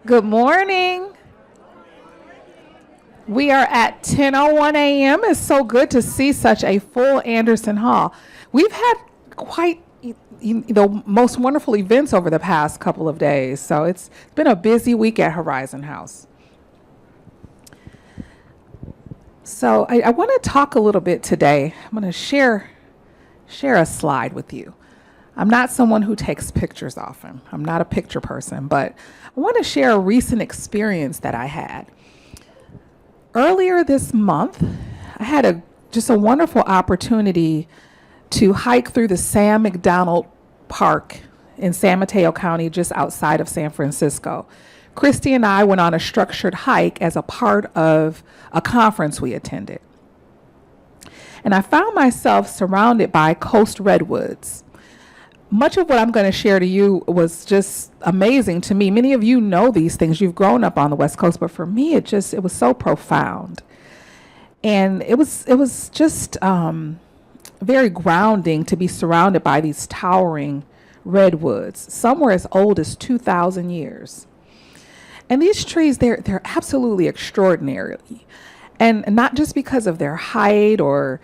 Good morning. We are at 10:01 a.m. It's so good to see such a full Anderson Hall. We've had quite the most wonderful events over the past couple of days. So it's been a busy week at Horizon House. So I want to talk a little bit today. I'm going to share a slide with you. I'm not someone who takes pictures often. I'm not a picture person, but I want to share a recent experience that I had. Earlier this month, I had just a wonderful opportunity to hike through the Sam McDonald Park in San Mateo County, just outside of San Francisco. Christy and I went on a structured hike as a part of a conference we attended. And I found myself surrounded by coast redwoods. Much of what I'm going to share to you was just amazing to me. Many of you know these things. You've grown up on the West Coast, but for me, it was so profound. And it was just very grounding to be surrounded by these towering redwoods. Some were as old as 2,000 years. And these trees, they're absolutely extraordinary. And not just because of their height or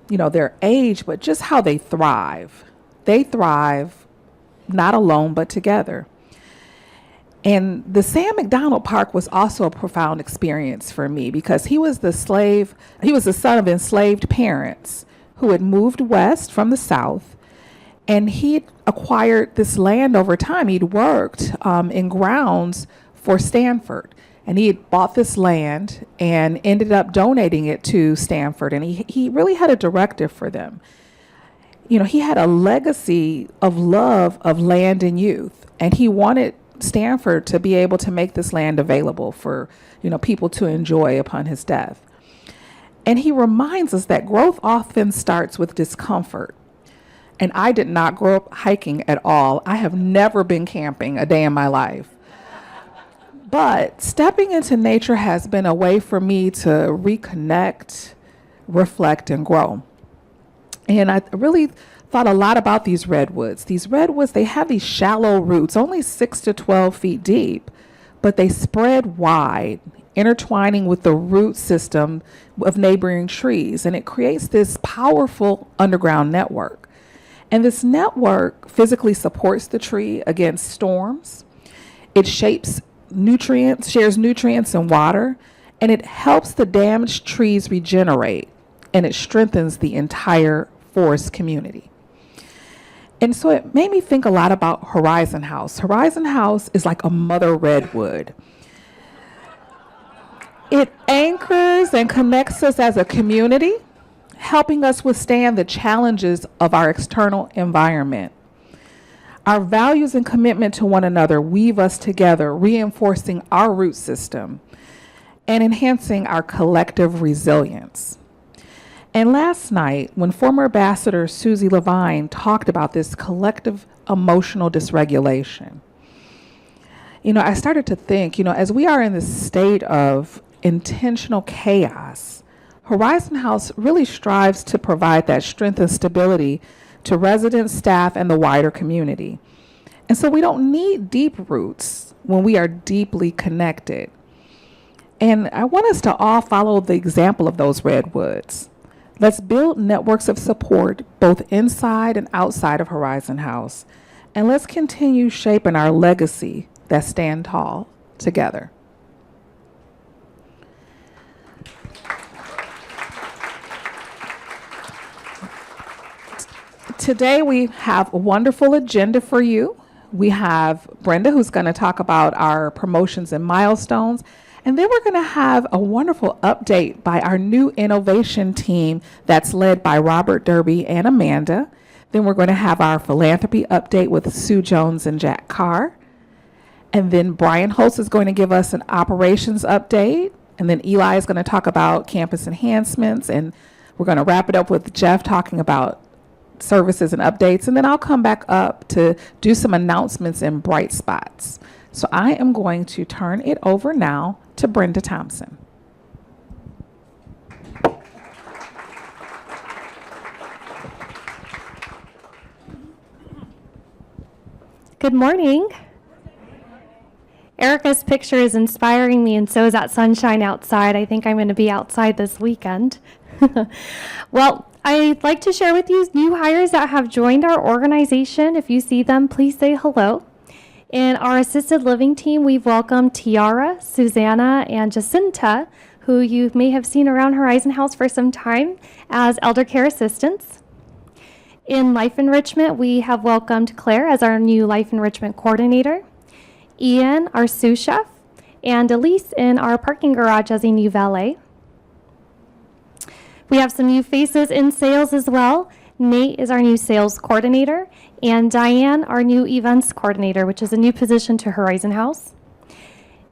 their age, but just how they thrive. They thrive not alone, but together. And the Sam McDonald Park was also a profound experience for me because he was the son of enslaved parents who had moved west from the South. And he acquired this land over time. He'd worked in grounds for Stanford. And he had bought this land and ended up donating it to Stanford. And he really had a directive for them. He had a legacy of love of land and youth, and he wanted Stanford to be able to make this land available for, people to enjoy upon his death. And he reminds us that growth often starts with discomfort. And I did not grow up hiking at all. I have never been camping a day in my life. But stepping into nature has been a way for me to reconnect, reflect, and grow. And I really thought a lot about these redwoods. These redwoods, they have these shallow roots, only 6 to 12 feet deep, but they spread wide, intertwining with the root system of neighboring trees. And it creates this powerful underground network. And this network physically supports the tree against storms. It shares nutrients and water, and it helps the damaged trees regenerate. And it strengthens the entire forest community. And so it made me think a lot about Horizon House. Horizon House is like a mother redwood. It anchors and connects us as a community, helping us withstand the challenges of our external environment. Our values and commitment to one another weave us together, reinforcing our root system and enhancing our collective resilience. And last night, when former Ambassador Susie Levine talked about this collective emotional dysregulation, I started to think, as we are in this state of intentional chaos, Horizon House really strives to provide that strength and stability to residents, staff, and the wider community. And so we don't need deep roots when we are deeply connected. And I want us to all follow the example of those redwoods. Let's build networks of support both inside and outside of Horizon House. And let's continue shaping our legacy that stand tall together. Today we have a wonderful agenda for you. We have Brenda, who's going to talk about our promotions and milestones. And then we're going to have a wonderful update by our new innovation team that's led by Robert Derby and Amanda. Then we're going to have our philanthropy update with Sue Jones and Jack Carr. And then Brian Holtz is going to give us an operations update. And then Eli is going to talk about campus enhancements. And we're going to wrap it up with Jeff talking about services and updates. And then I'll come back up to do some announcements and bright spots. So I am going to turn it over now to Brenda Thompson. Good morning. Erica's picture is inspiring me, and so is that sunshine outside. I think I'm going to be outside this weekend. Well, I'd like to share with you new hires that have joined our organization. If you see them, please say hello. In our assisted living team, we've welcomed Tiara, Susanna, and Jacinta, who you may have seen around Horizon House for some time as elder care assistants. In life enrichment, we have welcomed Claire as our new life enrichment coordinator, Ian, our sous chef, and Elise in our parking garage as a new valet. We have some new faces in sales as well. Nate is our new sales coordinator, and Diane, our new events coordinator, which is a new position to Horizon House.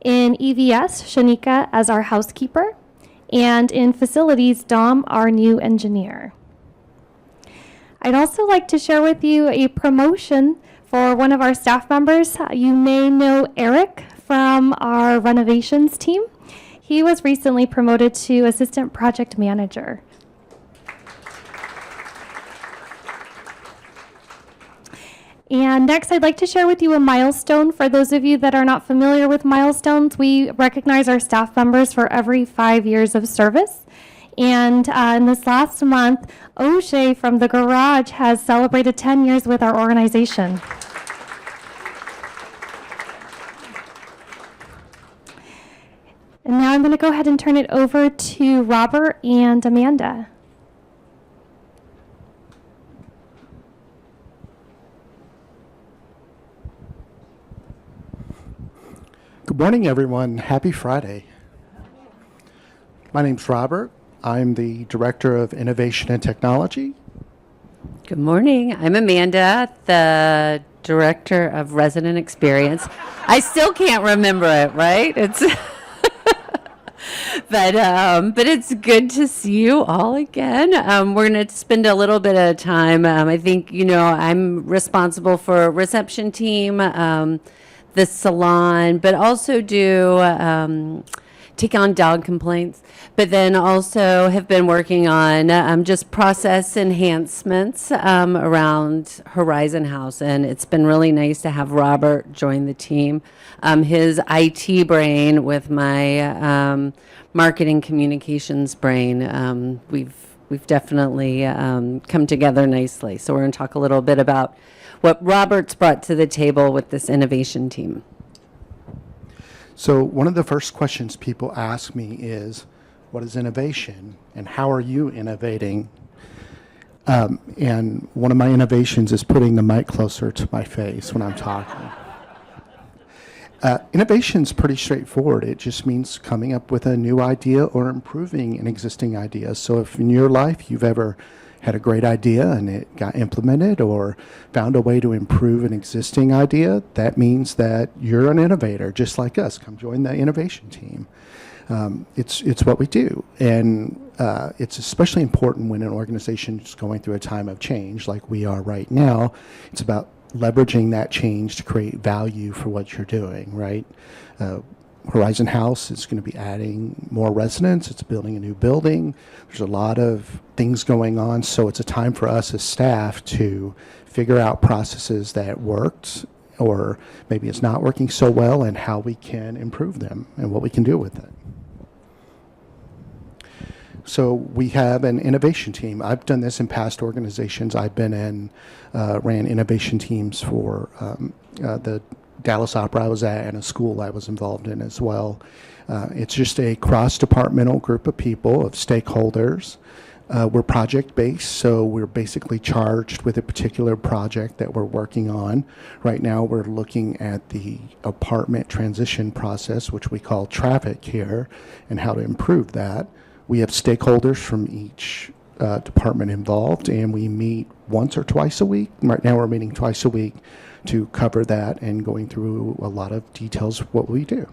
In EVS, Shanika as our housekeeper, and in facilities, Dom, our new engineer. I'd also like to share with you a promotion for one of our staff members. You may know Eric from our renovations team. He was recently promoted to assistant project manager. And next, I'd like to share with you a milestone. For those of you that are not familiar with milestones, we recognize our staff members for every 5 years of service. And in this last month, O'Shea from the garage has celebrated 10 years with our organization. And now I'm going to go ahead and turn it over to Robert and Amanda. Good morning, everyone. Happy Friday. My name's Robert. I'm the Director of Innovation and Technology. Good morning. I'm Amanda, the Director of Resident Experience. I still can't remember it, right? It's but it's good to see you all again. We're going to spend a little bit of time. I think, I'm responsible for a reception team, the salon, but also do take on dog complaints, but then also have been working on just process enhancements around Horizon House, and it's been really nice to have Robert join the team. His IT brain with my marketing communications brain, we've definitely come together nicely. So we're going to talk a little bit about what Robert's brought to the table with this innovation team. So one of the first questions people ask me is, what is innovation and how are you innovating? And one of my innovations is putting the mic closer to my face when I'm talking. Innovation's pretty straightforward. It just means coming up with a new idea or improving an existing idea. So if in your life you've ever had a great idea and it got implemented or found a way to improve an existing idea, that means that you're an innovator, just like us. Come join the innovation team. It's what we do. And it's especially important when an organization is going through a time of change like we are right now. It's about leveraging that change to create value for what you're doing, right? Horizon House is going to be adding more residents. It's building a new building. There's a lot of things going on, so it's a time for us as staff to figure out processes that worked or maybe it's not working so well and how we can improve them and what we can do with it. So we have an innovation team. I've done this in past organizations. I've been in, ran innovation teams for the Dallas Opera I was at and a school I was involved in as well. It's just a cross-departmental group of people, of stakeholders. We're project-based, so we're basically charged with a particular project that we're working on. Right now we're looking at the apartment transition process, which we call traffic here, and how to improve that. We have stakeholders from each department involved, and we meet once or twice a week. Right now we're meeting twice a week to cover that and going through a lot of details of what we do.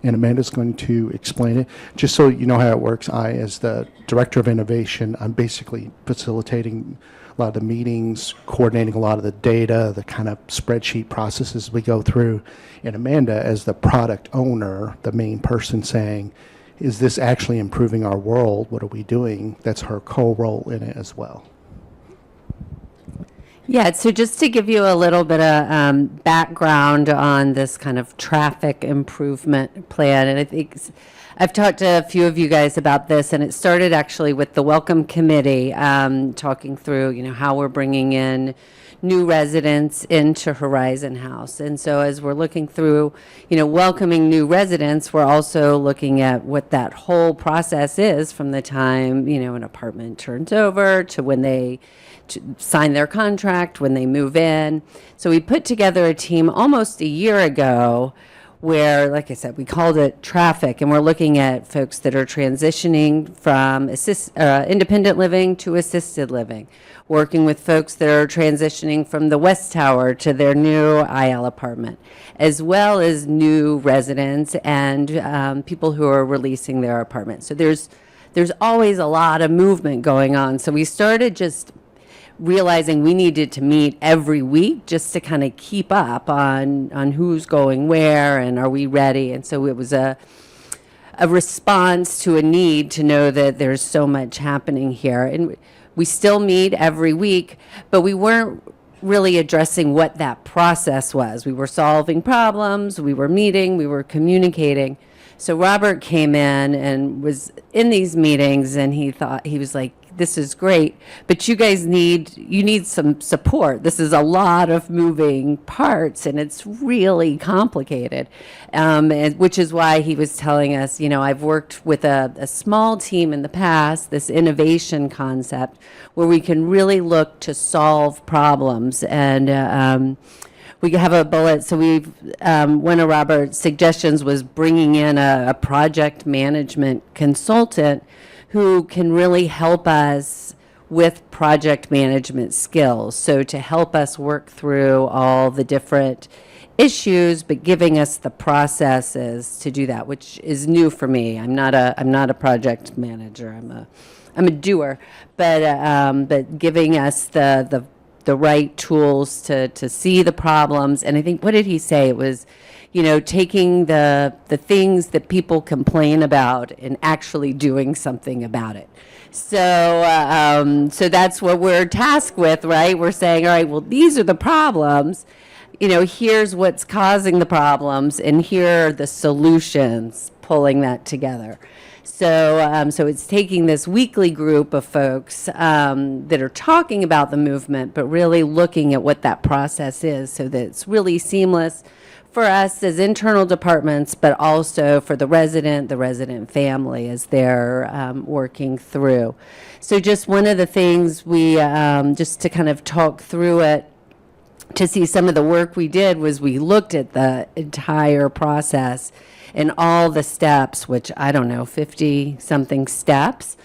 And Amanda's going to explain it. Just so you know how it works, I, as the Director of Innovation, I'm basically facilitating a lot of the meetings, coordinating a lot of the data, the kind of spreadsheet processes we go through. And Amanda, as the product owner, the main person saying, is this actually improving our world? What are we doing? That's her co-role in it as well. Yeah, so just to give you a little bit of background on this kind of traffic improvement plan, and I think I've talked to a few of you guys about this, and it started actually with the Welcome Committee, talking through, how we're bringing in new residents into Horizon House. And so as we're looking through, welcoming new residents, we're also looking at what that whole process is from the time, an apartment turns over to when they sign their contract, when they move in. So we put together a team almost a year ago where, like I said, we called it traffic, and we're looking at folks that are transitioning from independent living to assisted living, working with folks that are transitioning from the West Tower to their new IL apartment, as well as new residents and people who are releasing their apartments. So there's always a lot of movement going on. So we started just realizing we needed to meet every week just to kind of keep up on who's going where and are we ready. And so it was a response to a need to know that there's so much happening here. And we still meet every week, but we weren't really addressing what that process was. We were solving problems, we were meeting, we were communicating. So Robert came in and was in these meetings, and he was like, this is great, but you guys need some support. This is a lot of moving parts, and it's really complicated, which is why he was telling us, I've worked with a small team in the past, this innovation concept, where we can really look to solve problems. And we have a bullet. So one of Robert's suggestions was bringing in a project management consultant who can really help us with project management skills. So to help us work through all the different issues, but giving us the processes to do that, which is new for me. I'm not a project manager. I'm a doer, but giving us the right tools to see the problems. And I think, what did he say? It was, taking the things that people complain about and actually doing something about it. So that's what we're tasked with, right? We're saying, all right, well, these are the problems. Here's what's causing the problems, and here are the solutions, pulling that together. So it's taking this weekly group of folks that are talking about the movement, but really looking at what that process is so that it's really seamless for us as internal departments, but also for the resident family as they're working through. So just one of the things we, just to kind of talk through it, to see some of the work we did, was we looked at the entire process and all the steps, which I don't know, 50 something steps,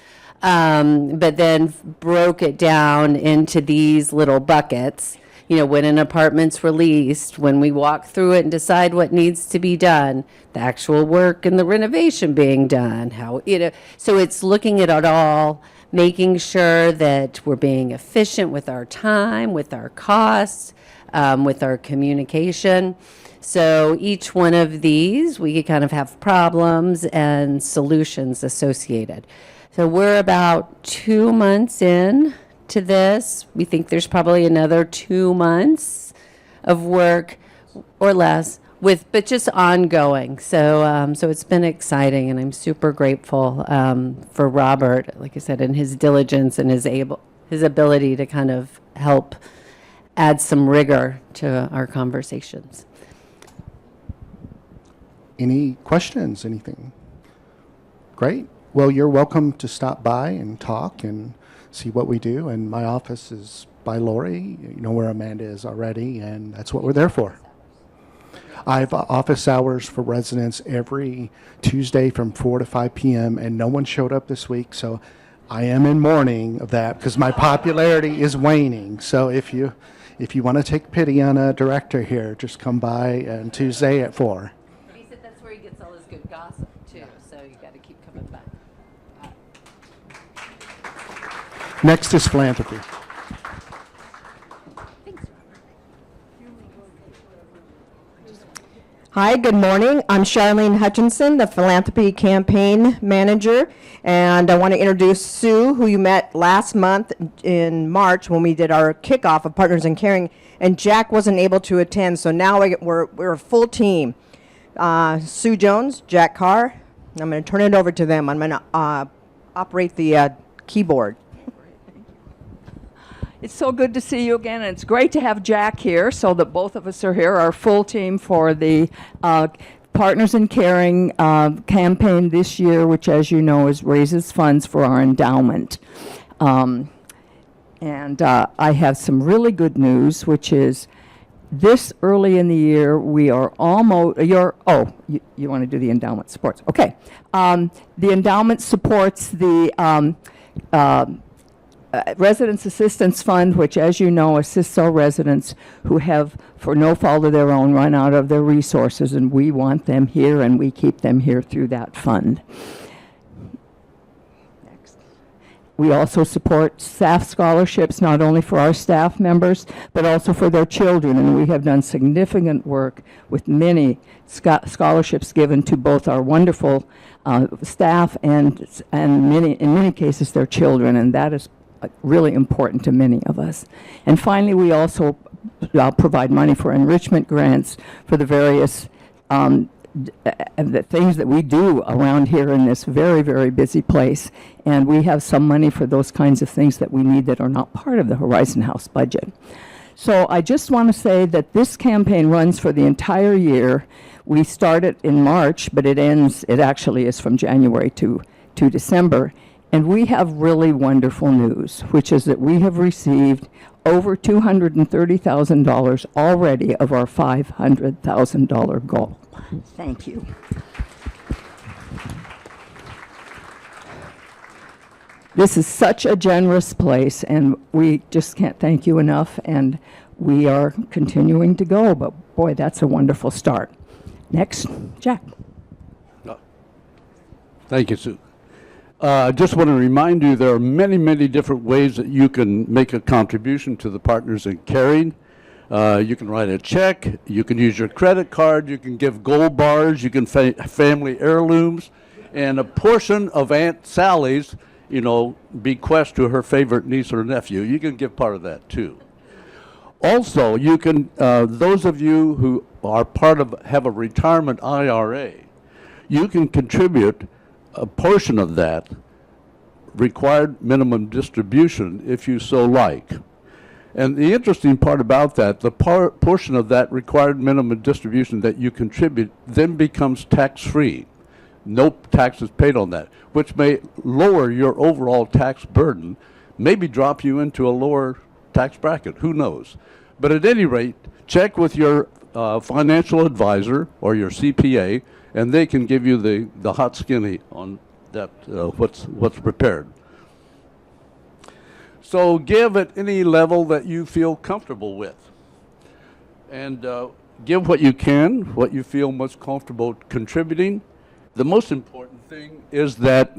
but then broke it down into these little buckets. When an apartment's released, when we walk through it and decide what needs to be done, the actual work and the renovation being done, so it's looking at it all, making sure that we're being efficient with our time, with our costs, with our communication. So each one of these, we kind of have problems and solutions associated. So we're about 2 months in to this. We think there's probably another 2 months of work or less, but just ongoing. So it's been exciting, and I'm super grateful for Robert, like I said, and his diligence and his ability to kind of help add some rigor to our conversations. Any questions, anything? Great. Well, you're welcome to stop by and talk and see what we do. And my office is by Lori. You know where Amanda is already, and that's what we're there for. I have office hours for residents every Tuesday from 4 to 5 p.m., and no one showed up this week, so I am in mourning of that because my popularity is waning. So if you want to take pity on a director here, just come by on Tuesday at 4. He said that's where he gets all his good gossip, too, so you got to keep coming back. Next is philanthropy. Thanks, Robert. Hi, good morning. I'm Charlene Hutchinson, the Philanthropy Campaign Manager, and I want to introduce Sue, who you met last month in March when we did our kickoff of Partners in Caring, and Jack wasn't able to attend, so now we're a full team. Sue Jones, Jack Carr. I'm going to turn it over to them. I'm going to operate the keyboard. It's so good to see you again, and it's great to have Jack here so that both of us are here, our full team for the Partners in Caring campaign this year, which, as you know, raises funds for our endowment. And I have some really good news, which is this early in the year, we are almost, you want to do the endowment supports. Okay. The endowment supports the Residence Assistance Fund, which, as you know, assists our residents who have, for no fault of their own, run out of their resources, and we want them here, and we keep them here through that fund. Next. We also support staff scholarships, not only for our staff members, but also for their children, and we have done significant work with many scholarships given to both our wonderful staff and in many cases, their children, and that is really important to many of us. And finally, we also provide money for enrichment grants for the various the things that we do around here in this very, very busy place. And we have some money for those kinds of things that we need that are not part of the Horizon House budget. So I just want to say that this campaign runs for the entire year. We start it in March, but it actually is from January to December. And we have really wonderful news, which is that we have received over $230,000 already of our $500,000 goal. Thank you. This is such a generous place, and we just can't thank you enough, and we are continuing to go, but boy, that's a wonderful start. Next, Jack. Thank you, Sue. I just want to remind you there are many, many different ways that you can make a contribution to the Partners in Caring. You can write a check, you can use your credit card, you can give gold bars, you can family heirlooms, and a portion of Aunt Sally's, bequest to her favorite niece or nephew. You can give part of that too. Also, you can, those of you who are have a retirement IRA, you can contribute a portion of that required minimum distribution if you so like. And the interesting part about that, the portion of that required minimum distribution that you contribute then becomes tax-free. No taxes paid on that, which may lower your overall tax burden, maybe drop you into a lower tax bracket, who knows. But at any rate, check with your financial advisor or your CPA, and they can give you the hot skinny on that, what's prepared. So give at any level that you feel comfortable with. And give what you can, what you feel most comfortable contributing. The most important thing is that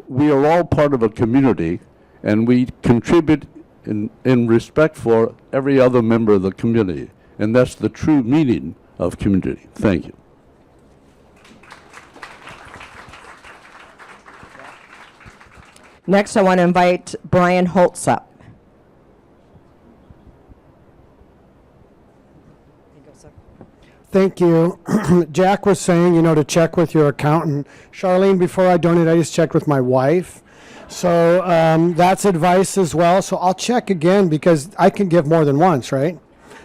we are all part of a community, and we contribute in respect for every other member of the community. And that's the true meaning of community. Thank you. Next, I want to invite Brian Holtz up. Thank you. Jack was saying, to check with your accountant. Charlene, before I donate, I just checked with my wife. So that's advice as well. So I'll check again because I can give more than once, right?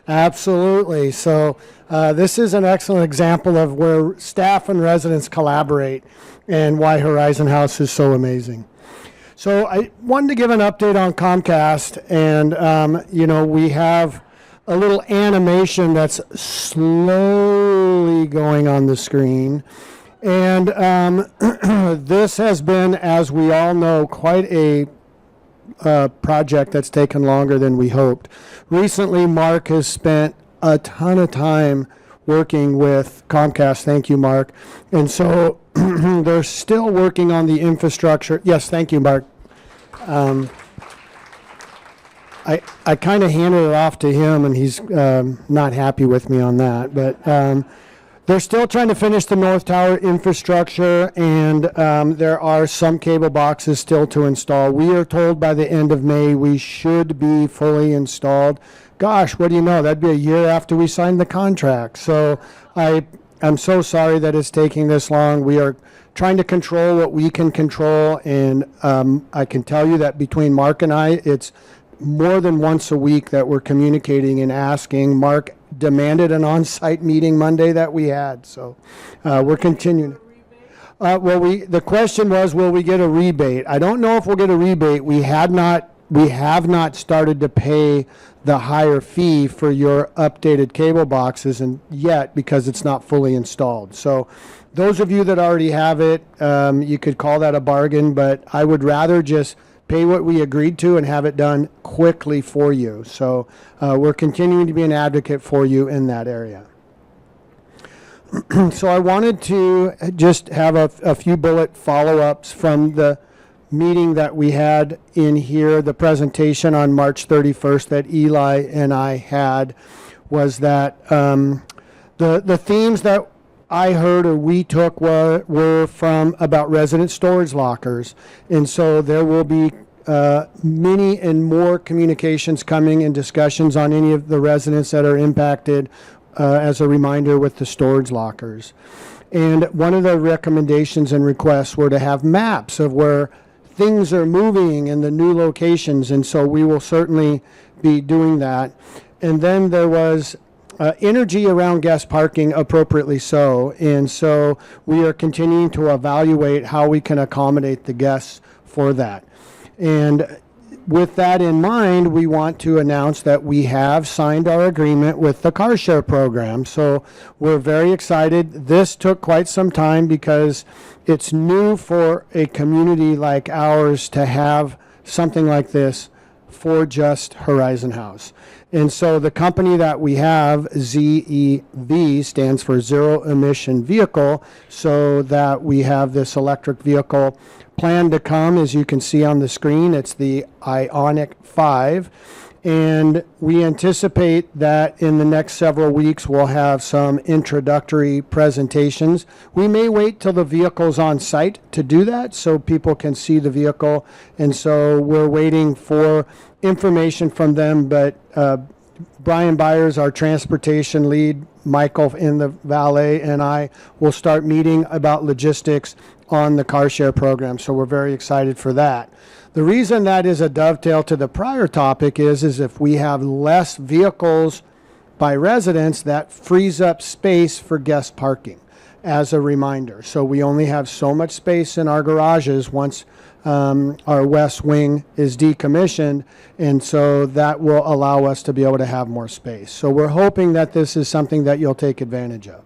Absolutely. So this is an excellent example of where staff and residents collaborate and why Horizon House is so amazing. So I wanted to give an update on Comcast, and we have a little animation that's slowly going on the screen. And this has been, as we all know, quite a project that's taken longer than we hoped. Recently, Mark has spent a ton of time working with Comcast. Thank you, Mark. And so they're still working on the infrastructure. Yes, thank you, Mark. I kind of handed it off to him, and he's not happy with me on that. But They're still trying to finish the North Tower infrastructure, and there are some cable boxes still to install. We are told by the end of May we should be fully installed. Gosh, what do you know? That'd be a year after we signed the contract. So I'm so sorry that it's taking this long. We are trying to control what we can control, and I can tell you that between Mark and I, it's more than once a week that we're communicating and asking. Mark demanded an on-site meeting Monday that we had, so we're continuing. The question was, will we get a rebate? I don't know if we'll get a rebate. We have not started to pay the higher fee for your updated cable boxes and yet, because it's not fully installed. So those of you that already have it, you could call that a bargain, but I would rather just pay what we agreed to and have it done quickly for you. So we're continuing to be an advocate for you in that area. So I wanted to just have a few bullet follow-ups from the meeting that we had in here. The presentation on March 31st that Eli and I had was that the themes that I heard or we took were from about resident storage lockers. And so there will be many and more communications coming and discussions on any of the residents that are impacted, as a reminder, with the storage lockers. And one of the recommendations and requests were to have maps of where things are moving in the new locations. And so we will certainly be doing that. And then there was energy around guest parking, appropriately so. And so we are continuing to evaluate how we can accommodate the guests for that. And with that in mind, we want to announce that we have signed our agreement with the car share program. So we're very excited. This took quite some time because it's new for a community like ours to have something like this for just Horizon House. And so the company that we have, ZEV, stands for Zero Emission Vehicle, so that we have this electric vehicle planned to come. As you can see on the screen, it's the Ioniq 5. And we anticipate that in the next several weeks we'll have some introductory presentations. We may wait till the vehicle's on site to do that so people can see the vehicle. And so we're waiting for information from them. But Brian Byers, our transportation lead, Michael in the valet, and I will start meeting about logistics on the car share program. So we're very excited for that. The reason that is a dovetail to the prior topic is if we have less vehicles by residents, that frees up space for guest parking, as a reminder. So we only have so much space in our garages once our west wing is decommissioned, and so that will allow us to be able to have more space. So we're hoping that this is something that you'll take advantage of.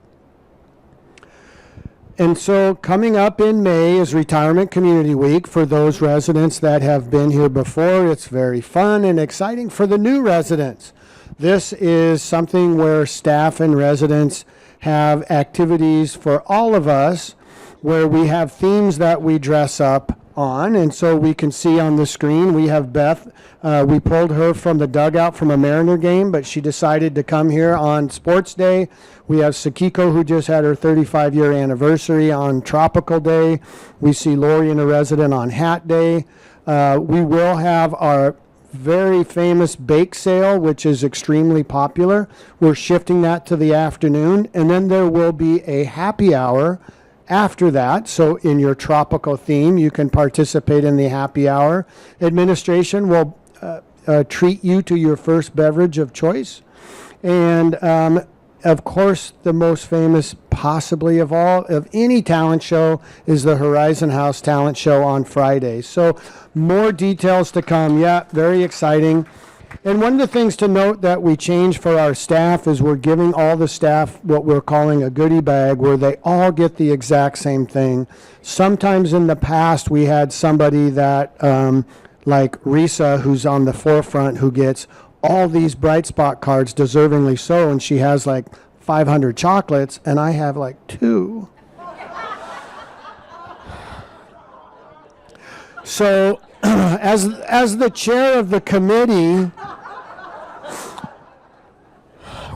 And so coming up in May is Retirement Community Week for those residents that have been here before. It's very fun and exciting for the new residents. This is something where staff and residents have activities for all of us, where we have themes that we dress up on. And so we can see on the screen, we have Beth. We pulled her from the dugout from a Mariner game, but she decided to come here on Sports Day. We have Sakiko, who just had her 35-year anniversary on Tropical Day. We see Lori and a resident on Hat Day. We will have our very famous bake sale, which is extremely popular. We're shifting that to the afternoon. And then there will be a happy hour after that. So in your tropical theme, you can participate in the happy hour. Administration will treat you to your first beverage of choice. And of course, the most famous possibly of all, of any talent show, is the Horizon House Talent Show on Friday. So more details to come. Yeah, very exciting. And one of the things to note that we changed for our staff is we're giving all the staff what we're calling a goodie bag, where they all get the exact same thing. Sometimes in the past we had somebody that, like Risa, who's on the forefront, who gets all these Bright Spot cards, deservingly so, and she has like 500 chocolates, and I have like 2. So as the chair of the committee,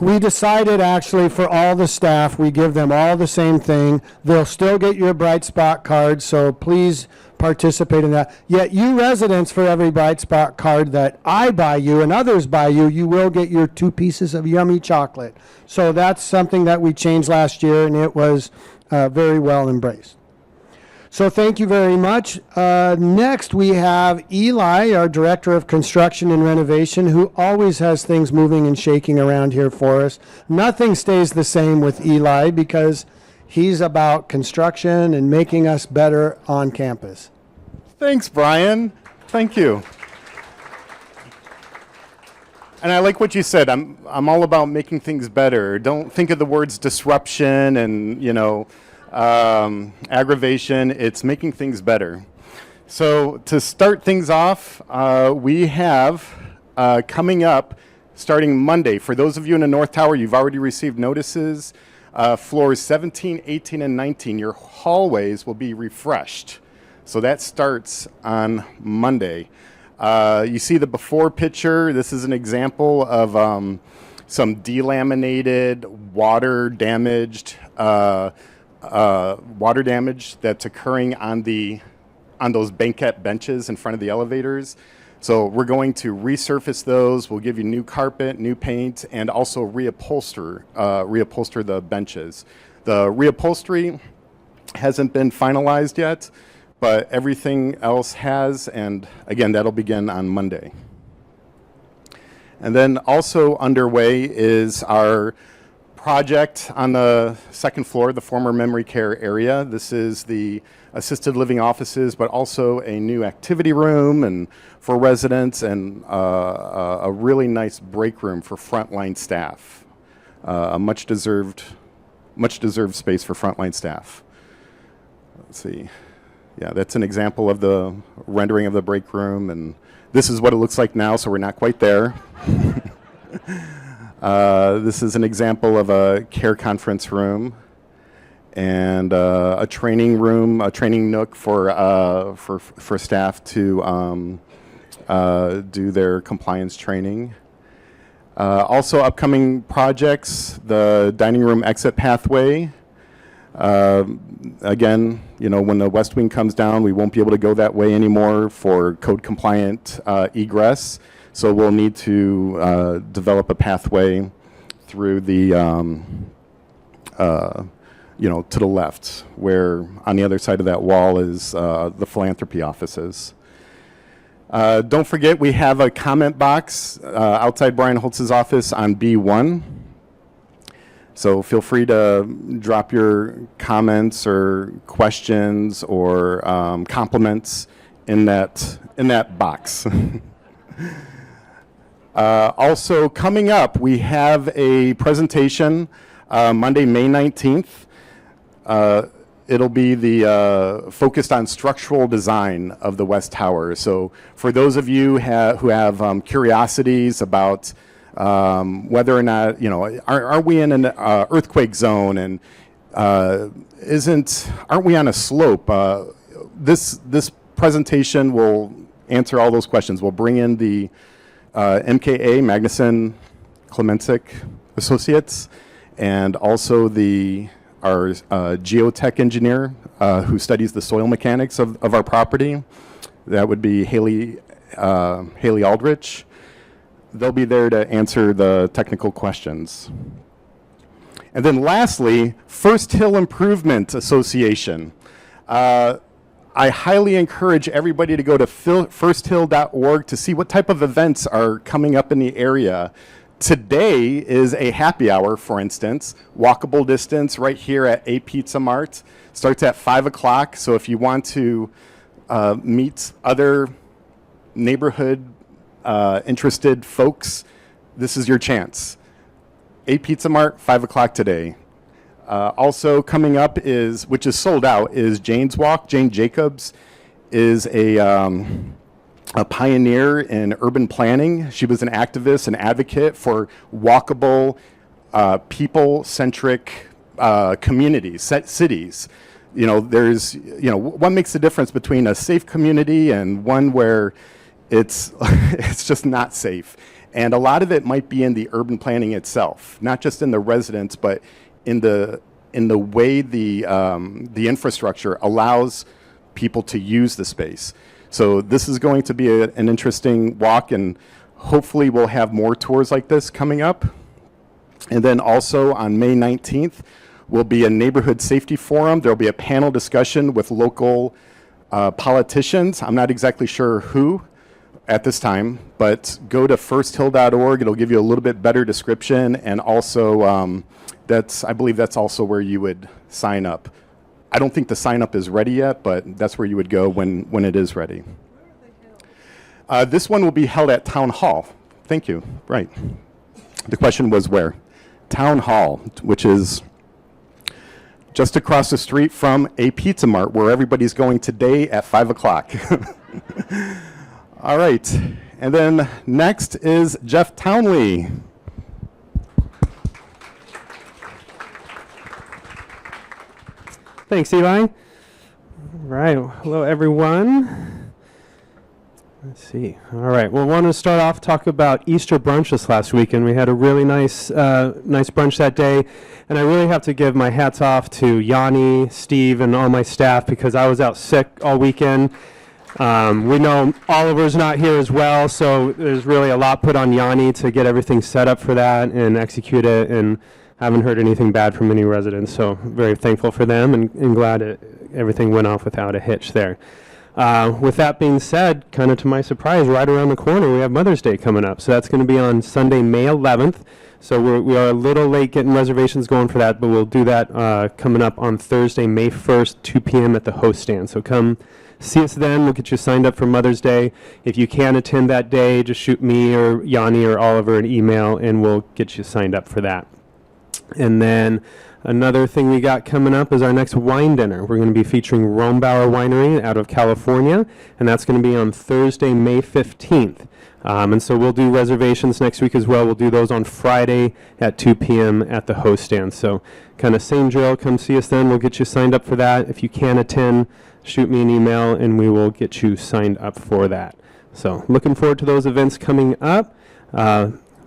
we decided actually for all the staff, we give them all the same thing. They'll still get your Bright Spot card, so please participate in that. Yet you residents, for every Bright Spot card that I buy you and others buy you, you will get your 2 pieces of yummy chocolate. So that's something that we changed last year, and it was very well embraced. So thank you very much. Next, we have Eli, our Director of Construction and Renovation, who always has things moving and shaking around here for us. Nothing stays the same with Eli because he's about construction and making us better on campus. Thanks, Brian. Thank you. And I like what you said. I'm all about making things better. Don't think of the words disruption and, aggravation. It's making things better. So to start things off, we have coming up starting Monday. For those of you in the North Tower, you've already received notices. Floors 17, 18, and 19, your hallways will be refreshed. So that starts on Monday. You see the before picture. This is an example of some delaminated, water damage that's occurring on those banquette benches in front of the elevators. So we're going to resurface those. We'll give you new carpet, new paint, and also reupholster the benches. The reupholstery hasn't been finalized yet, but everything else has, and again, that'll begin on Monday. And then also underway is our project on the second floor, the former memory care area. This is the assisted living offices, but also a new activity room and for residents, and a really nice break room for frontline staff. A much deserved space for frontline staff. Let's see. Yeah, that's an example of the rendering of the break room, and this is what it looks like now, so we're not quite there. This is an example of a care conference room and a training room, a training nook for staff to do their compliance training. Also upcoming projects, the dining room exit pathway. Again, when the west wing comes down, we won't be able to go that way anymore for code compliant egress. So we'll need to develop a pathway through the, to the left, where on the other side of that wall is the philanthropy offices. Don't forget, we have a comment box outside Brian Holtz's office on B1. So feel free to drop your comments or questions or compliments in that box. Also coming up, we have a presentation Monday, May 19th. It'll be focused on structural design of the West Tower. So for those of you who have curiosities about whether or not, are we in an earthquake zone, and aren't we on a slope? This presentation will answer all those questions. We'll bring in the MKA, Magnuson Klemensic Associates, and also our geotech engineer who studies the soil mechanics of our property. That would be Haley Aldrich. They'll be there to answer the technical questions. And then lastly, First Hill Improvement Association. I highly encourage everybody to go to firsthill.org to see what type of events are coming up in the area. Today is a happy hour, for instance, walkable distance right here at A Pizza Mart. Starts at 5 o'clock, so if you want to meet other neighborhood interested folks, this is your chance. A Pizza Mart, 5 o'clock today. Also coming up which is sold out, is Jane's Walk. Jane Jacobs is a pioneer in urban planning. She was an activist and advocate for walkable, people-centric communities, cities. What makes the difference between a safe community and one where it's just not safe? And a lot of it might be in the urban planning itself, not just in the residents, but in the way the infrastructure allows people to use the space. So this is going to be an interesting walk, and hopefully we'll have more tours like this coming up. And then also on May 19th will be a neighborhood safety forum. There'll be a panel discussion with local politicians. I'm not exactly sure who at this time, but go to firsthill.org. It'll give you a little bit better description, and also I believe that's also where you would sign up. I don't think the sign up is ready yet, but that's where you would go when it is ready. This one will be held at Town Hall. Thank you. Right. The question was where? Town Hall, which is just across the street from a Pizza Mart where everybody's going today at 5 o'clock. All right. And then next is Jeff Townley. Thanks, Eli. All right. Hello, everyone. Let's see. All right. Well, I want to start off talk about Easter brunch this last weekend. We had a really nice brunch that day, and I really have to give my hats off to Yanni, Steve, and all my staff because I was out sick all weekend. We know Oliver's not here as well, so there's really a lot put on Yanni to get everything set up for that and execute it, and haven't heard anything bad from any residents, so very thankful for them and glad everything went off without a hitch there. With that being said, kind of to my surprise, right around the corner we have Mother's Day coming up, so that's going to be on Sunday, May 11th. So we are a little late getting reservations going for that, but we'll do that coming up on Thursday, May 1st, 2 p.m. at the host stand. So come see us then. We'll get you signed up for Mother's Day. If you can attend that day, just shoot me or Yanni or Oliver an email, and we'll get you signed up for that. And then another thing we got coming up is our next wine dinner. We're going to be featuring Rombauer Winery out of California, and that's going to be on Thursday, May 15th. And so we'll do reservations next week as well. We'll do those on Friday at 2 p.m. at the host stand. So kind of same drill. Come see us then. We'll get you signed up for that. If you can attend, shoot me an email, and we will get you signed up for that. So looking forward to those events coming up.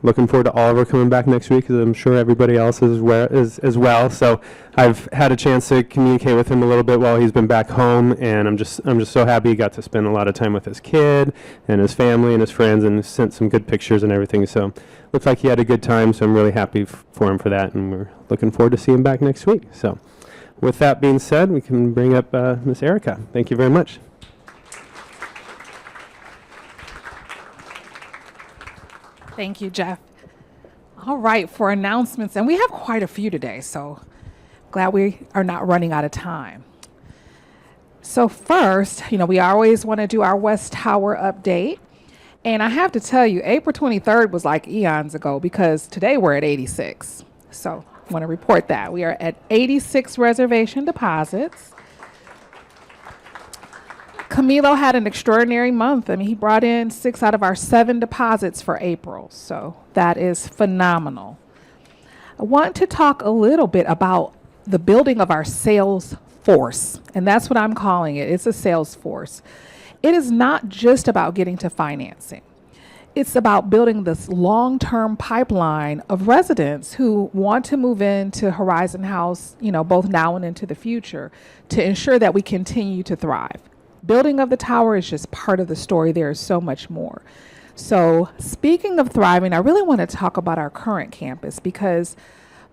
Looking forward to Oliver coming back next week, as I'm sure everybody else is as well. So I've had a chance to communicate with him a little bit while he's been back home, and I'm just so happy he got to spend a lot of time with his kid and his family and his friends, and sent some good pictures and everything. So looks like he had a good time. So I'm really happy for him for that, and we're looking forward to seeing him back next week. So with that being said, we can bring up Miss Erica. Thank you very much. Thank you, Jeff. All right, for announcements, and we have quite a few today, so glad we are not running out of time. So first, we always want to do our West Tower update. And I have to tell you, April 23rd was like eons ago because today we're at 86. So I want to report that. We are at 86 reservation deposits. Camilo had an extraordinary month. I mean, he brought in 6 out of our 7 deposits for April. So that is phenomenal. I want to talk a little bit about the building of our sales force. And that's what I'm calling it. It's a sales force. It is not just about getting to financing. It's about building this long-term pipeline of residents who want to move into Horizon House, both now and into the future, to ensure that we continue to thrive. Building of the tower is just part of the story. There is so much more. So speaking of thriving, I really want to talk about our current campus because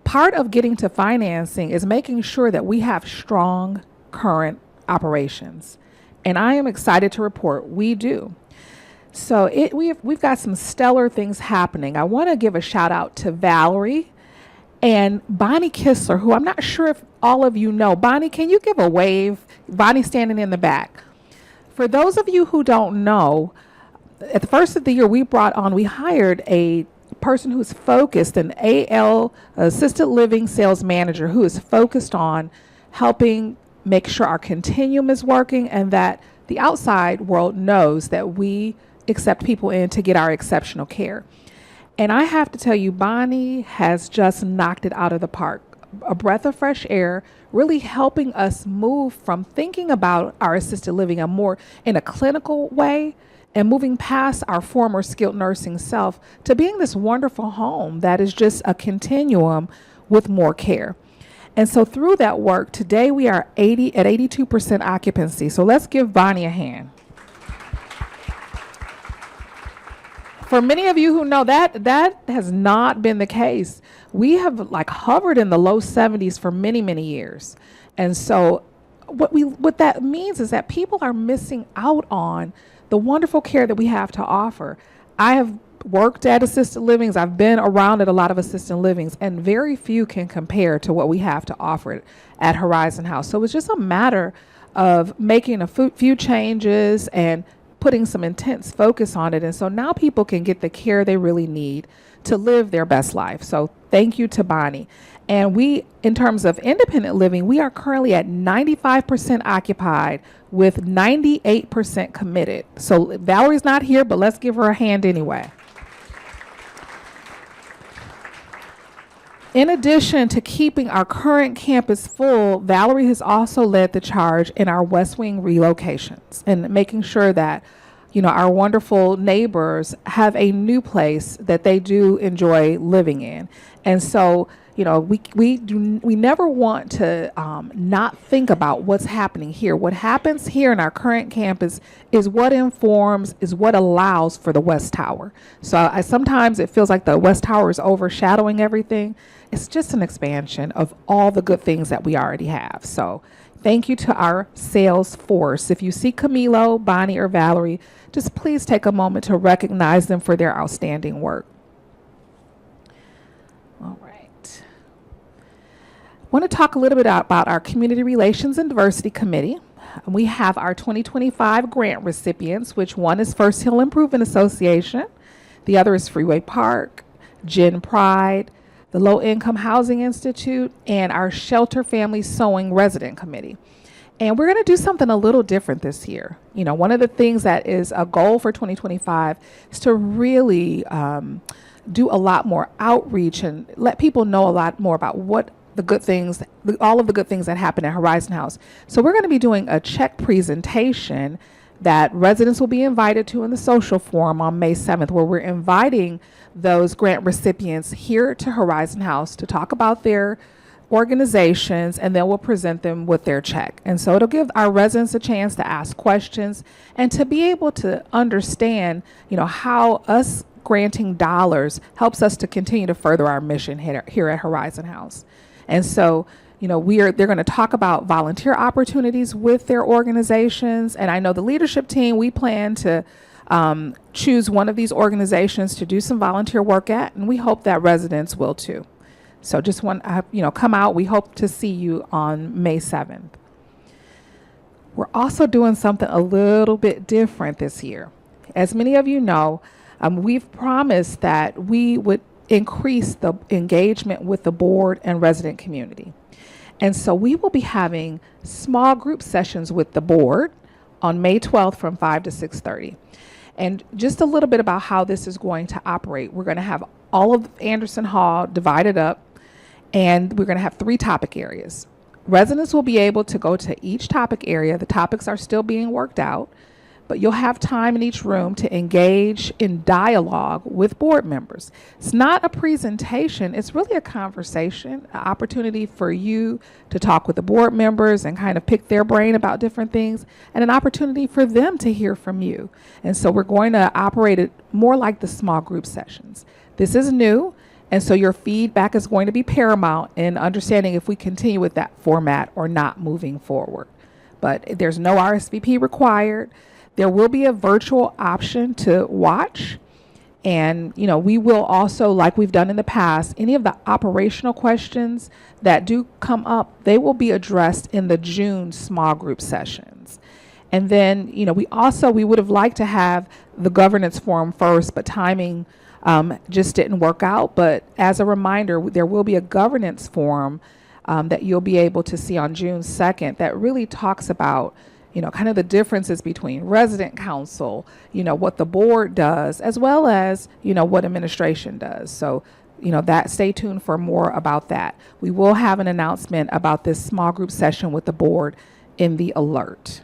part of getting to financing is making sure that we have strong current operations. And I am excited to report we do. So we've got some stellar things happening. I want to give a shout out to Valerie and Bonnie Kistler, who I'm not sure if all of you know. Bonnie, can you give a wave? Bonnie's standing in the back. For those of you who don't know, at the first of the year, we hired a person who's focused, an AL, assisted living sales manager, who is focused on helping make sure our continuum is working and that the outside world knows that we accept people in to get our exceptional care. And I have to tell you, Bonnie has just knocked it out of the park. A breath of fresh air, really helping us move from thinking about our assisted living more in a clinical way and moving past our former skilled nursing self to being this wonderful home that is just a continuum with more care. And so through that work, today we are at 82% occupancy. So let's give Bonnie a hand. For many of you who know that has not been the case. We have like hovered in the low 70s for many, many years. And so what that means is that people are missing out on the wonderful care that we have to offer. I have worked at assisted livings. I've been around at a lot of assisted livings, and very few can compare to what we have to offer at Horizon House. So it's just a matter of making a few changes and putting some intense focus on it. And so now people can get the care they really need to live their best life. So thank you to Bonnie. And we, in terms of independent living, we are currently at 95% occupied with 98% committed. So Valerie's not here, but let's give her a hand anyway. In addition to keeping our current campus full, Valerie has also led the charge in our West Wing relocations and making sure that, you know, our wonderful neighbors have a new place that they do enjoy living in. And so, you know, we never want to not think about what's happening here. What happens here in our current campus is what informs, is what allows for the West Tower. So sometimes it feels like the West Tower is overshadowing everything. It's just an expansion of all the good things that we already have. So thank you to our sales force. If you see Camilo, Bonnie, or Valerie, just please take a moment to recognize them for their outstanding work. All right. I want to talk a little bit about our Community Relations and Diversity Committee. We have our 2025 grant recipients, which one is First Hill Improvement Association, the other is Freeway Park, Gen Pride, the Low Income Housing Institute, and our Shelter Family Sewing Resident Committee. And we're going to do something a little different this year. You know, one of the things that is a goal for 2025 is to really do a lot more outreach and let people know a lot more about what the good things, all of the good things that happen at Horizon House. So we're going to be doing a check presentation that residents will be invited to in the social forum on May 7th, where we're inviting those grant recipients here to Horizon House to talk about their organizations, and then we'll present them with their check. And so it'll give our residents a chance to ask questions and to be able to understand, you know, how us granting dollars helps us to continue to further our mission here at Horizon House. And so, you know, they're going to talk about volunteer opportunities with their organizations. And I know the leadership team, we plan to choose one of these organizations to do some volunteer work at, and we hope that residents will too. So just come out. We hope to see you on May 7th. We're also doing something a little bit different this year. As many of you know, we've promised that we would increase the engagement with the board and resident community. And so we will be having small group sessions with the board on May 12th from 5 to 6:30. And just a little bit about how this is going to operate. We're going to have all of Anderson Hall divided up, and we're going to have 3 topic areas. Residents will be able to go to each topic area. The topics are still being worked out, but you'll have time in each room to engage in dialogue with board members. It's not a presentation, it's really a conversation, an opportunity for you to talk with the board members and kind of pick their brain about different things, and an opportunity for them to hear from you. And so we're going to operate it more like the small group sessions. This is new, and so your feedback is going to be paramount in understanding if we continue with that format or not moving forward. But there's no RSVP required. There will be a virtual option to watch. And, you know, we will also, like we've done in the past, any of the operational questions that do come up, they will be addressed in the June small group sessions. And then, you know, we would have liked to have the governance forum first, but timing just didn't work out. But as a reminder, there will be a governance forum that you'll be able to see on June 2nd that really talks about, you know, kind of the differences between resident council, you know, what the board does, as well as, you know, what administration does. So, you know, stay tuned for more about that. We will have an announcement about this small group session with the board in the alert.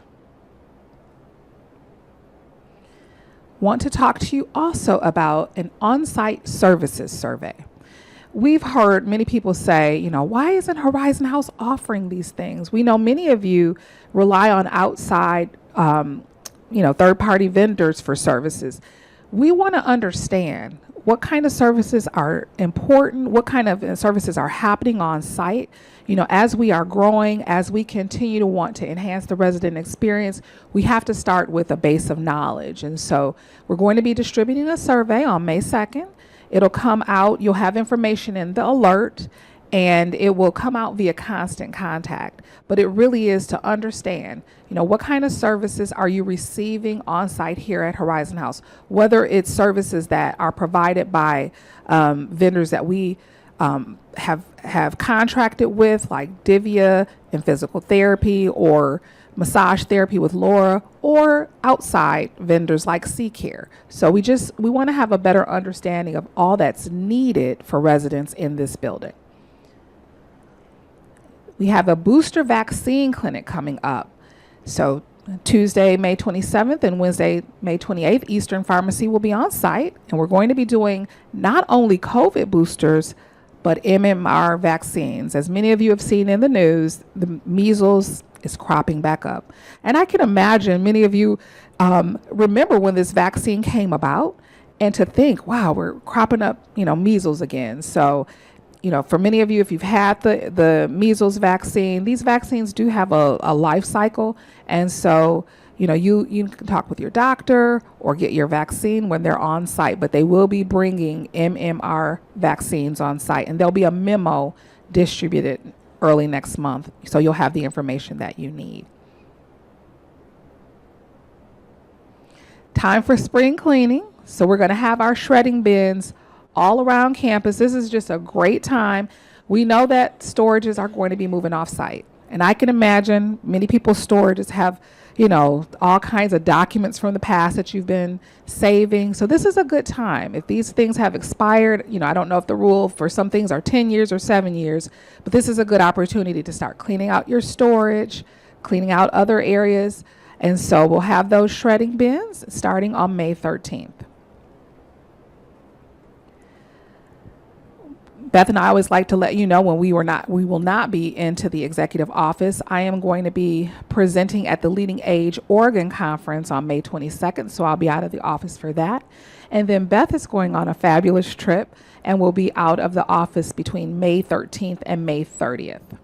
want to talk to you also about an on-site services survey. We've heard many people say, why isn't Horizon House offering these things? We know many of you rely on outside, third-party vendors for services. We want to understand what kind of services are important, what kind of services are happening on site. As we are growing, as we continue to want to enhance the resident experience, we have to start with a base of knowledge. And so we're going to be distributing a survey on May 2nd. It'll come out, you'll have information in the alert, and it will come out via constant contact. But it really is to understand, what kind of services are you receiving on site here at Horizon House, whether it's services that are provided by vendors that we have contracted with, like Divya and physical therapy, or massage therapy with Laura, or outside vendors like C-Care. So we want to have a better understanding of all that's needed for residents in this building. We have a booster vaccine clinic coming up. So Tuesday, May 27th and Wednesday, May 28th, Eastern Pharmacy will be on site, and we're going to be doing not only COVID boosters, but MMR vaccines. As many of you have seen in the news, the measles is cropping back up. And I can imagine many of you remember when this vaccine came about, and to think, wow, we're cropping up, measles again. So, for many of you, if you've had the measles vaccine, these vaccines do have a life cycle. And so, you can talk with your doctor or get your vaccine when they're on site, but they will be bringing MMR vaccines on site, and there'll be a memo distributed early next month, so you'll have the information that you need. Time for spring cleaning. So we're going to have our shredding bins all around campus. This is just a great time. We know that storages are going to be moving off site, and I can imagine many people's storages have all kinds of documents from the past that you've been saving. So this is a good time. If these things have expired, I don't know if the rule for some things are 10 years or 7 years, but this is a good opportunity to start cleaning out your storage, cleaning out other areas. And so we'll have those shredding bins starting on May 13th. Beth and I always like to let you know when we will not be into the executive office. I am going to be presenting at the Leading Age Oregon Conference on May 22nd, so I'll be out of the office for that. And then Beth is going on a fabulous trip and will be out of the office between May 13th and May 30th.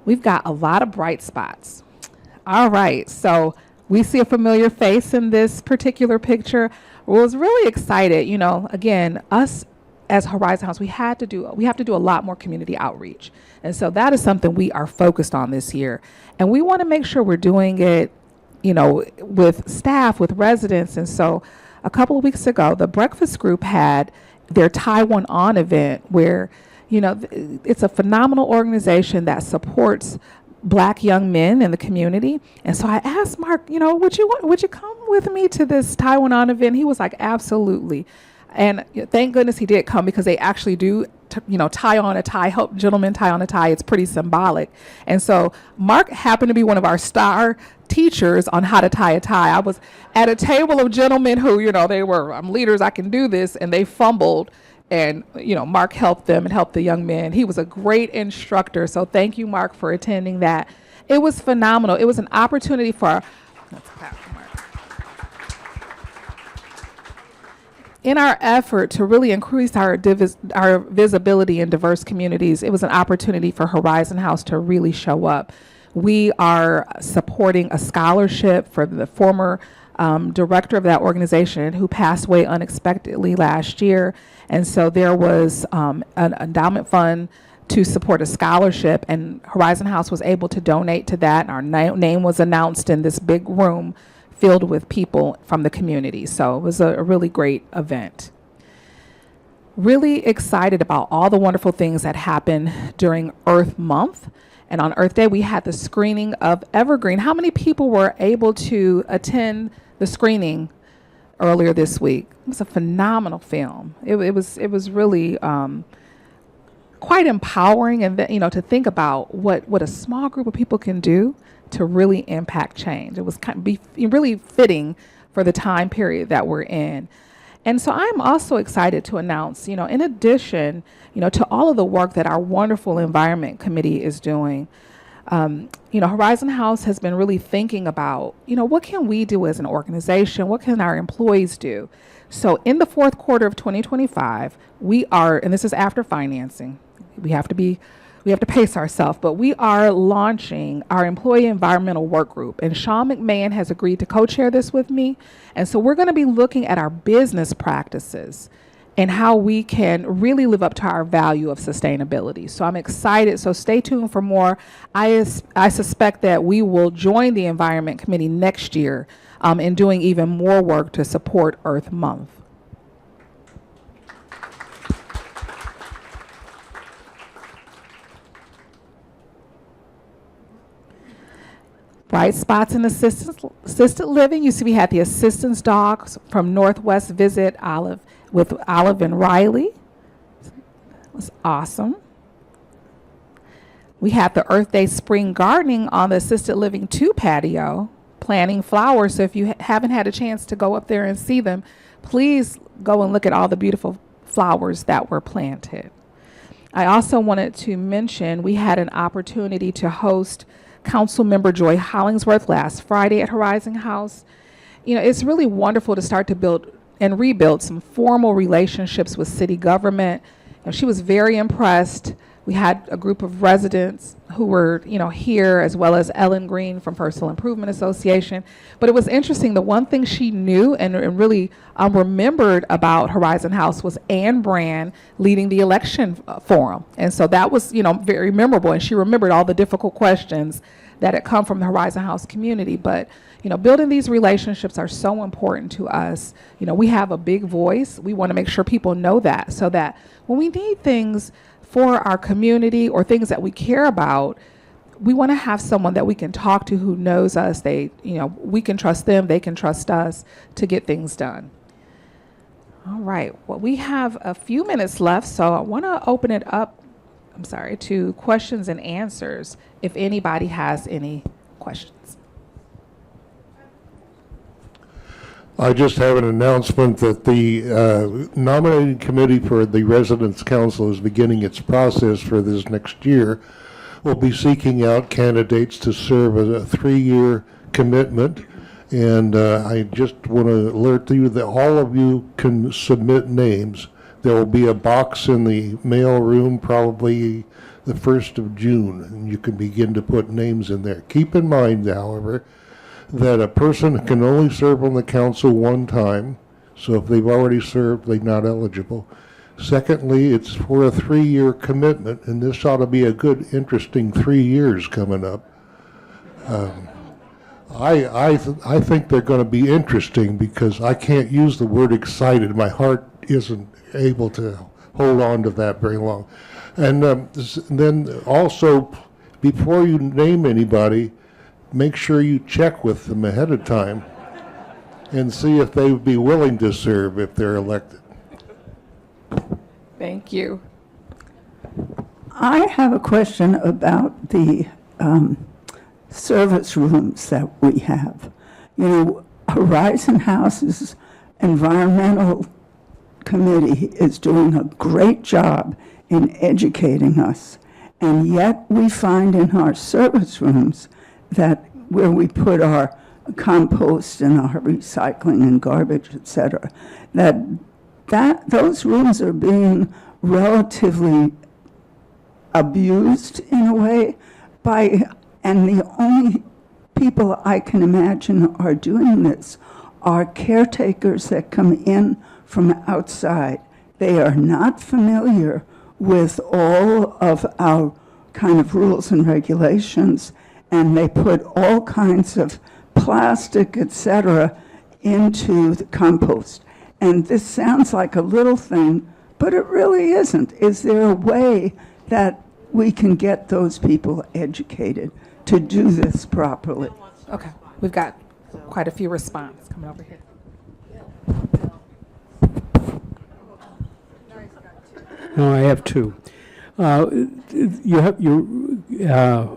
We've got a lot of bright spots. All right, so we see a familiar face in this particular picture. I was really excited. Again, us as Horizon House, we have to do a lot more community outreach. And so that is something we are focused on this year. And we want to make sure we're doing it, with staff, with residents. And so a couple of weeks ago, the Breakfast Group had their Taiwan On event where, it's a phenomenal organization that supports Black young men in the community. And so I asked Mark, would you come with me to this Taiwan On event? He was like, absolutely. And thank goodness he did come, because they actually do, tie on a tie, help gentlemen tie on a tie. It's pretty symbolic. And so Mark happened to be one of our star teachers on how to tie a tie. I was at a table of gentlemen who, they were, I'm leaders, I can do this. And they fumbled. And, Mark helped them and helped the young men. He was a great instructor. So thank you, Mark, for attending that. It was phenomenal. It was an opportunity for, in our effort to really increase our visibility in diverse communities, it was an opportunity for Horizon House to really show up. We are supporting a scholarship for the former director of that organization who passed away unexpectedly last year. And so there was an endowment fund to support a scholarship, and Horizon House was able to donate to that. And our name was announced in this big room filled with people from the community. So it was a really great event. Really excited about all the wonderful things that happened during Earth Month. And on Earth Day, we had the screening of Evergreen. How many people were able to attend the screening earlier this week? It was a phenomenal film. It was really quite empowering, and to think about what a small group of people can do to really impact change. It was really fitting for the time period that we're in. And so I'm also excited to announce, in addition, to all of the work that our wonderful Environment Committee is doing, Horizon House has been really thinking about, what can we do as an organization? What can our employees do? So in the fourth quarter of 2025, we are, and this is after financing, we have to pace ourselves, but we are launching our Employee Environmental Work Group. And Sean McMahon has agreed to co-chair this with me. And so we're going to be looking at our business practices and how we can really live up to our value of sustainability. So I'm excited. So stay tuned for more. I suspect that we will join the Environment Committee next year in doing even more work to support Earth Month. Bright spots in assisted living. You see we had the assistance dogs from Northwest Visit with Olive and Riley. It was awesome. We had the Earth Day Spring Gardening on the Assisted Living 2 patio, planting flowers. So if you haven't had a chance to go up there and see them, please go and look at all the beautiful flowers that were planted. I also wanted to mention we had an opportunity to host Councilmember Joy Hollingsworth last Friday at Horizon House. It's really wonderful to start to build and rebuild some formal relationships with city government. She was very impressed. We had a group of residents who were, here, as well as Ellen Green from Personal Improvement Association. But it was interesting. The one thing she knew and really remembered about Horizon House was Ann Brand leading the election forum. And so that was, very memorable. And she remembered all the difficult questions that had come from the Horizon House community. But, building these relationships are so important to us. We have a big voice. We want to make sure people know that, so that when we need things for our community or things that we care about, we want to have someone that we can talk to who knows us. We can trust them, they can trust us to get things done. All right, well, we have a few minutes left, so I want to open it up, to questions and answers if anybody has any questions. I just have an announcement that the nominating committee for the Residence Council is beginning its process for this next year. We'll be seeking out candidates to serve as a 3-year commitment. And I just want to alert you that all of you can submit names. There will be a box in the mail room probably the 1st of June, and you can begin to put names in there. Keep in mind, however, that a person can only serve on the council one time, so if they've already served, they're not eligible. Secondly, it's for a 3-year commitment, and this ought to be a good, interesting 3 years coming up. I think they're going to be interesting because I can't use the word excited. My heart isn't able to hold on to that very long. And then also, before you name anybody, make sure you check with them ahead of time and see if they would be willing to serve if they're elected. Thank you. I have a question about the service rooms that we have. Horizon House's environmental committee is doing a great job in educating us, and yet we find in our service rooms that where we put our compost and our recycling and garbage, etc., that those rooms are being relatively abused in a way and the only people I can imagine are doing this are caretakers that come in from outside. They are not familiar with all of our kind of rules and regulations, and they put all kinds of plastic, etc., into the compost. And this sounds like a little thing, but it really isn't. Is there a way that we can get those people educated to do this properly? Okay, we've got quite a few responses coming over here. No, I have two. You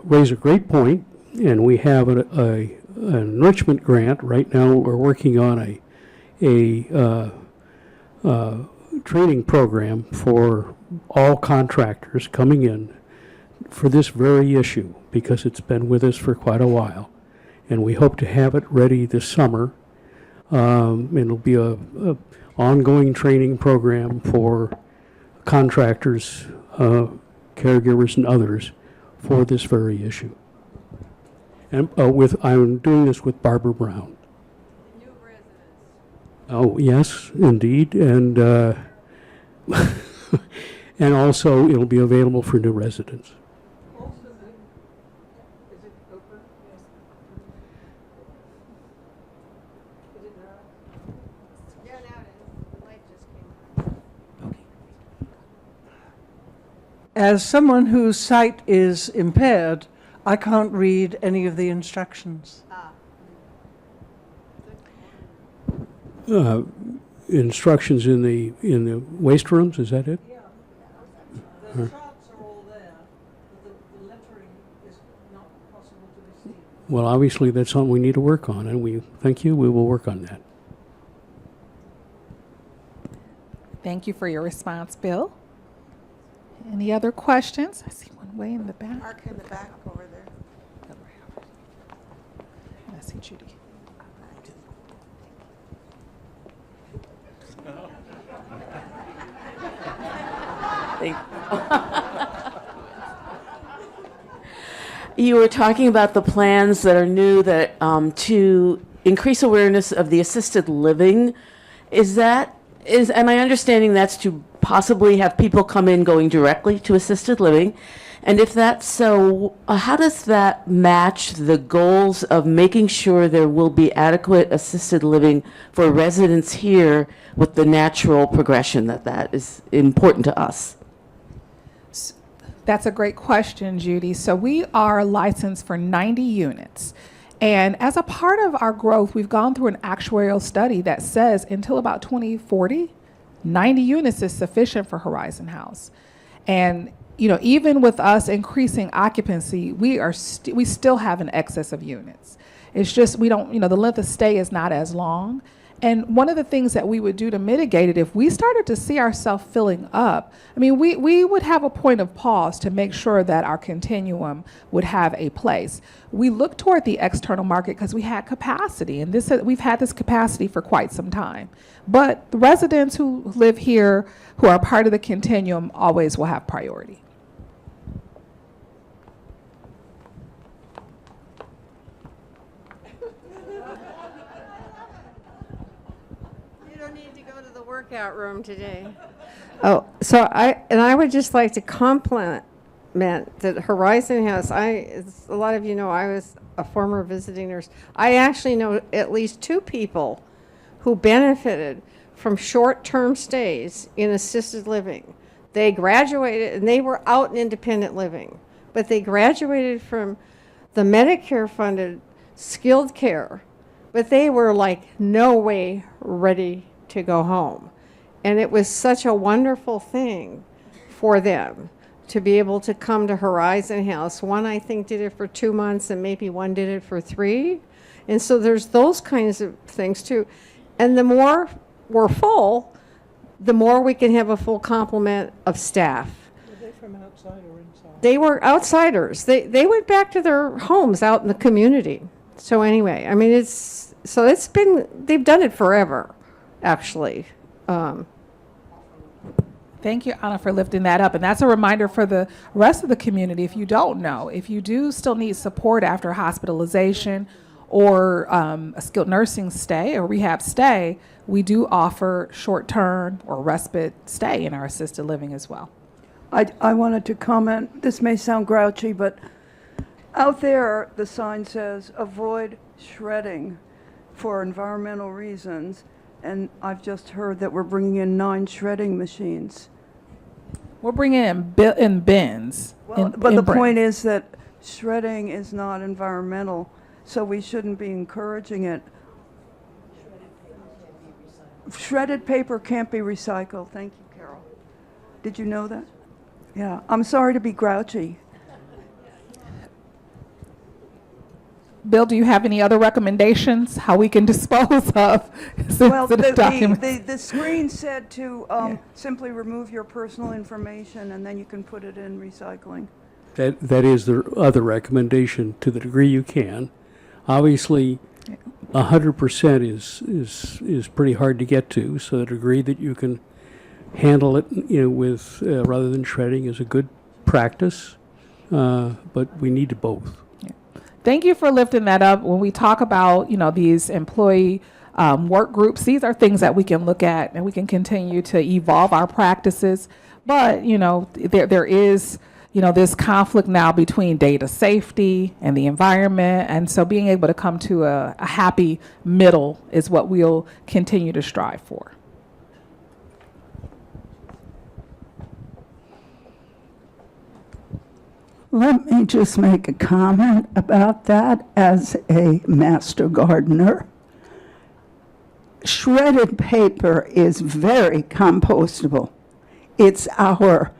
raise a great point, And we have an enrichment grant. Right now, we're working on a training program for all contractors coming in for this very issue, because it's been with us for quite a while. And we hope to have it ready this summer. It'll be a ongoing training program for contractors, caregivers, and others for this very issue. And I'm doing this with Barbara Brown. New residents. Oh, yes, indeed. And and also it'll be available for new residents. As someone whose sight is impaired, I can't read any of the instructions. Instructions in the waste rooms, is that it? Yeah. The charts are all there, but the lettering is not possible to be seen. Well, obviously, that's something we need to work on, and we thank you. We will work on that. Thank you for your response, Bill. Any other questions? I see one way in the back. Mark in the back over there. I see Judy. You were talking about the plans that are new that to increase awareness of the assisted living. Am I understanding that's to possibly have people come in going directly to assisted living? And if that's so, how does that match the goals of making sure there will be adequate assisted living for residents here with the natural progression that is important to us? That's a great question, Judy. So we are licensed for 90 units. And as a part of our growth, we've gone through an actuarial study that says until about 2040, 90 units is sufficient for Horizon House. And even with us increasing occupancy, we still have an excess of units. It's just we don't, the length of stay is not as long. And one of the things that we would do to mitigate it, if we started to see ourselves filling up, we would have a point of pause to make sure that our continuum would have a place. We look toward the external market because we had capacity, and we've had this capacity for quite some time. But the residents who live here, who are part of the continuum, always will have priority. Workout room today. Oh, so I would just like to compliment that Horizon House. As a lot of you know, I was a former visiting nurse. I actually know at least 2 people who benefited from short-term stays in assisted living. They graduated, and they were out in independent living, but they graduated from the Medicare-funded skilled care, but they were like no way ready to go home. And it was such a wonderful thing for them to be able to come to Horizon House. One, I think, did it for 2 months, and maybe one did it for 3. And so there's those kinds of things too. And the more we're full, the more we can have a full complement of staff. Were they from outside or inside? They were outsiders. They went back to their homes out in the community. So anyway, they've done it forever. Actually. Thank you, Anna, for lifting that up. And that's a reminder for the rest of the community. If you don't know, if you do still need support after hospitalization or a skilled nursing stay or rehab stay, we do offer short-term or respite stay in our assisted living as well. I wanted to comment. This may sound grouchy, but out there the sign says, avoid shredding for environmental reasons. And I've just heard that we're bringing in 9 shredding machines. We're bringing in bins. But the point is that shredding is not environmental, so we shouldn't be encouraging it. Shredded paper can't be recycled. Thank you, Carol. Did you know that? Yeah. I'm sorry to be grouchy. Bill, do you have any other recommendations how we can dispose of Well, sensitive documents? the screen said to simply remove your personal information and then you can put it in recycling. That is the other recommendation to the degree you can. Obviously, 100% is pretty hard to get to, so the degree that you can handle it, with rather than shredding is a good practice, but we need both. Thank you for lifting that up. When we talk about, these employee work groups, these are things that we can look at and we can continue to evolve our practices. But, there is, this conflict now between data safety and the environment. And so being able to come to a happy middle is what we'll continue to strive for. Let me just make a comment about that as a master gardener. Shredded paper is very compostable. It's our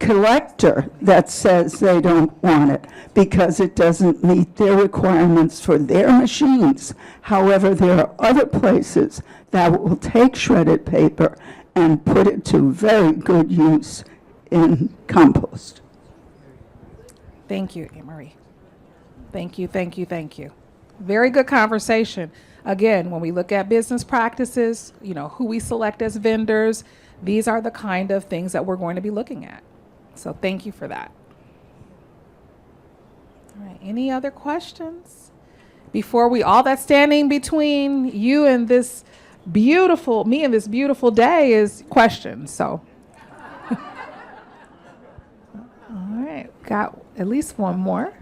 collector that says they don't want it because it doesn't meet their requirements for their machines. However, there are other places that will take shredded paper and put it to very good use in compost. Thank you, Anne Marie. Thank you. Very good conversation. Again, when we look at business practices, who we select as vendors, these are the kind of things that we're going to be looking at. So thank you for that. All right, any other questions? Before all that's standing between you and this beautiful day is questions, so. All right, got at least one more.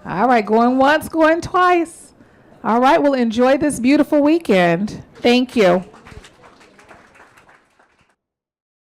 All right, going once, going twice. All right, well, enjoy this beautiful weekend. Thank you.